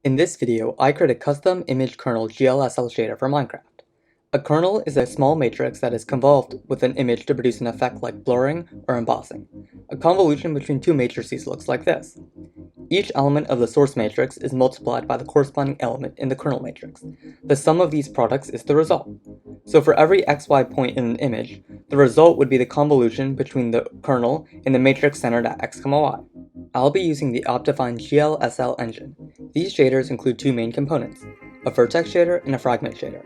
In this video, I create a custom image kernel GLSL shader for Minecraft. A kernel is a small matrix that is convolved with an image to produce an effect like blurring or embossing. A convolution between two matrices looks like this. Each element of the source matrix is multiplied by the corresponding element in the kernel matrix. The sum of these products is the result. So for every xy point in an image, the result would be the convolution between the kernel and the matrix centered at x, y. I'll be using the OptiFine GLSL engine. These shaders include two main components, a vertex shader and a fragment shader.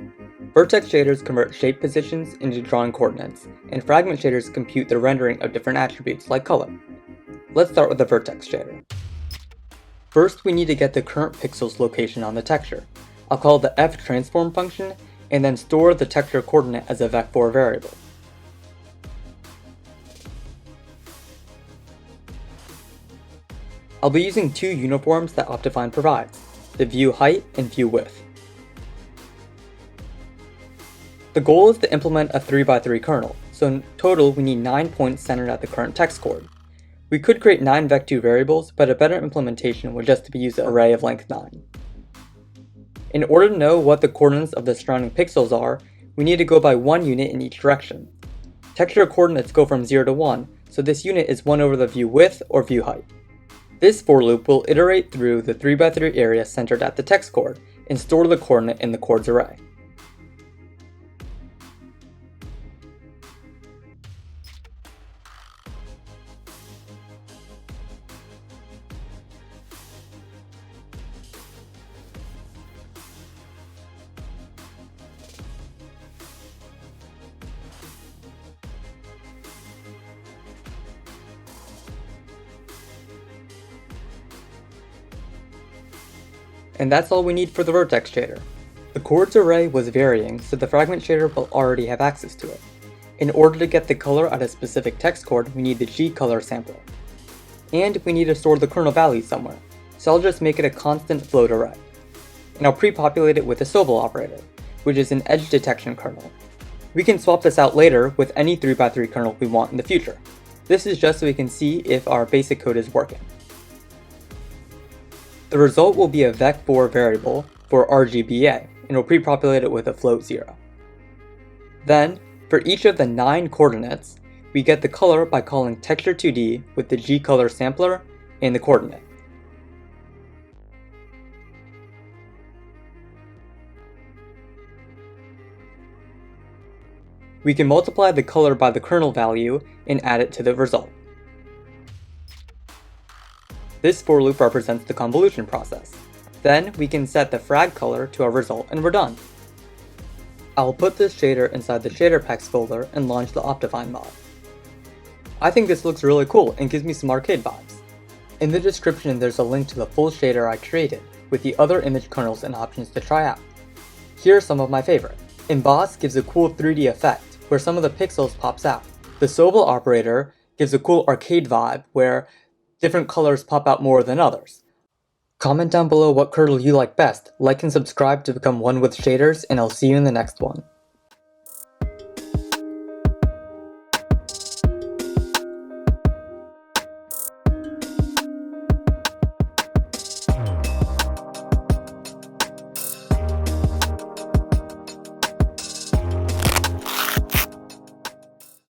Vertex shaders convert shape positions into drawing coordinates, and fragment shaders compute the rendering of different attributes like color. Let's start with the vertex shader. First, we need to get the current pixel's location on the texture. I'll call the fTransform function, and then store the texture coordinate as a vec4 variable. I'll be using two uniforms that OptiFine provides, the view height and view width. The goal is to implement a 3x3 kernel, so in total we need 9 points centered at the current text chord. We could create 9 vec2 variables, but a better implementation would just be use an array of length 9. In order to know what the coordinates of the surrounding pixels are, we need to go by 1 unit in each direction. Texture coordinates go from 0 to 1, so this unit is 1 over the view width or view height. This for loop will iterate through the 3x3 area centered at the text chord and store the coordinate in the chords array. And that's all we need for the vertex shader. The chords array was varying, so the fragment shader will already have access to it. In order to get the color at a specific text chord, we need the G-color sampler. And we need to store the kernel value somewhere, so I'll just make it a constant float array. And I'll pre-populate it with a Sobel operator, which is an edge detection kernel. We can swap this out later with any 3x3 kernel we want in the future. This is just so we can see if our basic code is working. The result will be a vec4 variable for RGBA, and we'll pre-populate it with a float 0. Then, for each of the 9 coordinates, we get the color by calling texture2d with the G-color sampler and the coordinate. We can multiply the color by the kernel value and add it to the result. This for loop represents the convolution process. Then we can set the frag color to our result and we're done. I'll put this shader inside the shader packs folder and launch the OptiFine mod. I think this looks really cool and gives me some arcade vibes. In the description there's a link to the full shader I created with the other image kernels and options to try out. Here are some of my favorite. Emboss gives a cool 3D effect where some of the pixels pops out. The Sobel operator gives a cool arcade vibe where different colors pop out more than others. Comment down below what kernel you like best, like and subscribe to become one with shaders, and I'll see you in the next one.